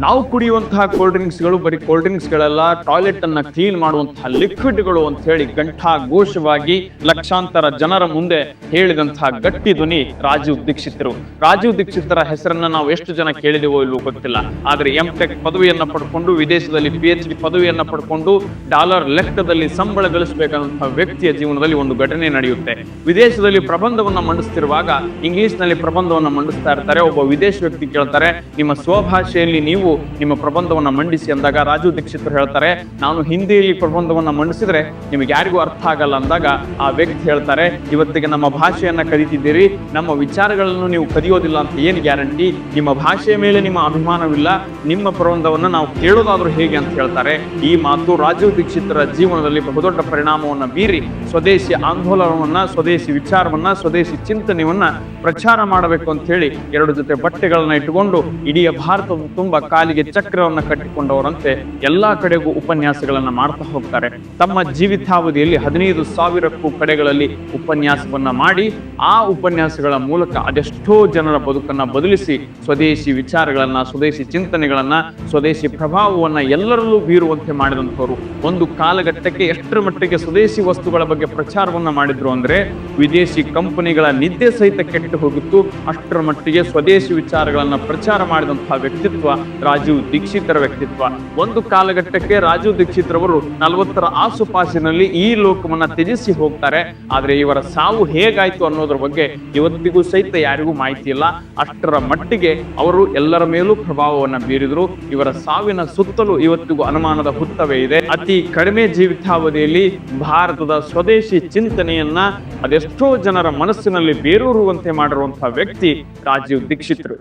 ನಾವು ಕುಡಿಯುವಂತಹ ಕೋಲ್ಡ್ ಡ್ರಿಂಕ್ಸ್ಗಳು ಬರೀ cold ಡ್ರಿಂಕ್ಸ್ಗಳೆಲ್ಲ, toilet ಅನ್ನ ಕ್ಲೀನ್ ಮಾಡುವಂತಹ ಲಿಕ್ವಿಡ್ಗಳು ಅಂತ ಹೇಳಿ ಘಂಟಾಘೋಷವಾಗಿ ಲಕ್ಷಾಂತರ ಜನರ ಮುಂದೆ ಹೇಳಿದಂತಹ ಗಟ್ಟಿ ಧ್ವನಿ ರಾಜೀವ್ ದೀಕ್ಷಿತರು. ರಾಜೀವ್ ದೀಕ್ಷಿತರ ಹೆಸರನ್ನ ನಾವು ಎಷ್ಟು ಜನ ಕೇಳಿದೆವೋ ಇಲ್ವೋ ಗೊತ್ತಿಲ್ಲ. ಆದ್ರೆ ಎಂ.ಟೆಕ್ ಪದವಿಯನ್ನ ಪಡ್ಕೊಂಡು ವಿದೇಶದಲ್ಲಿ PhD ಪದವಿಯನ್ನ ಪಡ್ಕೊಂಡು ಡಾಲರ್ ಲೆಕ್ಕದಲ್ಲಿ ಸಂಬಳ ಗಳಿಸಬೇಕಾದಂತಹ ವ್ಯಕ್ತಿಯ ಜೀವನದಲ್ಲಿ ಒಂದು ಘಟನೆ ನಡೆಯುತ್ತೆ. ವಿದೇಶದಲ್ಲಿ ಪ್ರಬಂಧವನ್ನ ಮಂಡಿಸ್ತಿರುವಾಗ ಇಂಗ್ಲಿಷ್ ನಲ್ಲಿ ಪ್ರಬಂಧವನ್ನ ಮಂಡಿಸ್ತಾ ಇರ್ತಾರೆ. ಒಬ್ಬ ವಿದೇಶ ವ್ಯಕ್ತಿ ಕೇಳ್ತಾರೆ, ನಿಮ್ಮ ಸ್ವಭಾಷೆಯಲ್ಲಿ ನೀವು ನಿಮ್ಮ ಪ್ರಬಂಧವನ್ನ ಮಂಡಿಸಿ ಅಂದಾಗ ರಾಜೀವ್ ದೀಕ್ಷಿತರು ಹೇಳ್ತಾರೆ, ನಾನು ಹಿಂದಿಯಲ್ಲಿ ಪ್ರಬಂಧವನ್ನ ಮಂಡಿಸಿದ್ರೆ ನಿಮಗೆ ಯಾರಿಗೂ ಅರ್ಥ ಆಗಲ್ಲ ಅಂದಾಗ ಆ ವ್ಯಕ್ತಿ ಹೇಳ್ತಾರೆ, ಇವತ್ತಿಗೆ ನಮ್ಮ ಭಾಷೆಯನ್ನ ಕಲಿತಿದ್ದೀರಿ, ನಮ್ಮ ವಿಚಾರಗಳನ್ನು ನೀವು ಕದಿಯೋದಿಲ್ಲ ಅಂತ ಏನು ಗ್ಯಾರಂಟಿ? ನಿಮ್ಮ ಭಾಷೆಯ ಮೇಲೆ ನಿಮ್ಮ ಅಭಿಮಾನವಿಲ್ಲ, ನಿಮ್ಮ ಪ್ರಬಂಧವನ್ನ ನಾವು ಕೇಳೋದಾದ್ರೂ ಹೇಗೆ ಅಂತ ಹೇಳ್ತಾರೆ. ಈ ಮಾತು ರಾಜೀವ್ ದೀಕ್ಷಿತರ ಜೀವನದಲ್ಲಿ ಬಹುದೊಡ್ಡ ಪರಿಣಾಮವನ್ನ ಬೀರಿ ಸ್ವದೇಶಿ ಆಂದೋಲನವನ್ನ, ಸ್ವದೇಶಿ ವಿಚಾರವನ್ನ, ಸ್ವದೇಶಿ ಚಿಂತನೆಯನ್ನ ಪ್ರಚಾರ ಮಾಡಬೇಕು ಅಂತ ಹೇಳಿ ಎರಡು ಜೊತೆ ಬಟ್ಟೆಗಳನ್ನ ಇಟ್ಟುಕೊಂಡು ಇಡೀ ಭಾರತದ ತುಂಬಾ ಕಾಲಿಗೆ ಚಕ್ರವನ್ನ ಕಟ್ಟಿಕೊಂಡವರಂತೆ ಎಲ್ಲಾ ಕಡೆಗೂ ಉಪನ್ಯಾಸಗಳನ್ನ ಮಾಡ್ತಾ ಹೋಗ್ತಾರೆ. ತಮ್ಮ ಜೀವಿತಾವಧಿಯಲ್ಲಿ 15,000ಕ್ಕೂ ಕಡೆಗಳಲ್ಲಿ ಉಪನ್ಯಾಸವನ್ನ ಮಾಡಿ ಆ ಉಪನ್ಯಾಸಗಳ ಮೂಲಕ ಅದೆಷ್ಟೋ ಜನರ ಬದುಕನ್ನ ಬದಲಿಸಿ ಸ್ವದೇಶಿ ವಿಚಾರಗಳನ್ನ, ಸ್ವದೇಶಿ ಚಿಂತನೆಗಳನ್ನ, ಸ್ವದೇಶಿ ಪ್ರಭಾವವನ್ನ ಎಲ್ಲರಲ್ಲೂ ಬೀರುವಂತೆ ಮಾಡಿದಂಥವ್ರು. ಒಂದು ಕಾಲಘಟ್ಟಕ್ಕೆ ಎಷ್ಟರ ಮಟ್ಟಿಗೆ ಸ್ವದೇಶಿ ವಸ್ತುಗಳ ಬಗ್ಗೆ ಪ್ರಚಾರವನ್ನ ಮಾಡಿದ್ರು ಅಂದ್ರೆ ವಿದೇಶಿ ಕಂಪನಿಗಳ ನಿದ್ದೆ ಸಹಿತ ಕೆಟ್ಟು ಹೋಗಿತ್ತು. ಅಷ್ಟರ ಮಟ್ಟಿಗೆ ಸ್ವದೇಶಿ ವಿಚಾರಗಳನ್ನ ಪ್ರಚಾರ ಮಾಡಿದಂತಹ ವ್ಯಕ್ತಿತ್ವ ರಾಜೀವ್ ದೀಕ್ಷಿತರ ವ್ಯಕ್ತಿತ್ವ. ಒಂದು ಕಾಲಘಟ್ಟಕ್ಕೆ ರಾಜೀವ್ ದೀಕ್ಷಿತ್ರವರು 40ರ ಆಸುಪಾಸಿನಲ್ಲಿ ಈ ಲೋಕವನ್ನ ತ್ಯಜಿಸಿ ಹೋಗ್ತಾರೆ. ಆದ್ರೆ ಇವರ ಸಾವು ಹೇಗಾಯ್ತು ಅನ್ನೋದ್ರ ಬಗ್ಗೆ ಇವತ್ತಿಗೂ ಸಹಿತ ಯಾರಿಗೂ ಮಾಹಿತಿ ಇಲ್ಲ. ಅಷ್ಟರ ಮಟ್ಟಿಗೆ ಅವರು ಎಲ್ಲರ ಮೇಲೂ ಪ್ರಭಾವವನ್ನ ಬೀರಿದ್ರು. ಇವರ ಸಾವಿನ ಸುತ್ತಲೂ ಇವತ್ತಿಗೂ ಅನುಮಾನದ ಹುತ್ತವೇ ಇದೆ. ಅತಿ ಕಡಿಮೆ ಜೀವಿತಾವಧಿಯಲ್ಲಿ ಭಾರತದ ಸ್ವದೇಶಿ ಚಿಂತನೆಯನ್ನ ಅದೆಷ್ಟೋ ಜನರ ಮನಸ್ಸಿನಲ್ಲಿ ಬೇರೂರುವಂತೆ ಮಾಡಿರುವಂತಹ ವ್ಯಕ್ತಿ ರಾಜೀವ್ ದೀಕ್ಷಿತರು.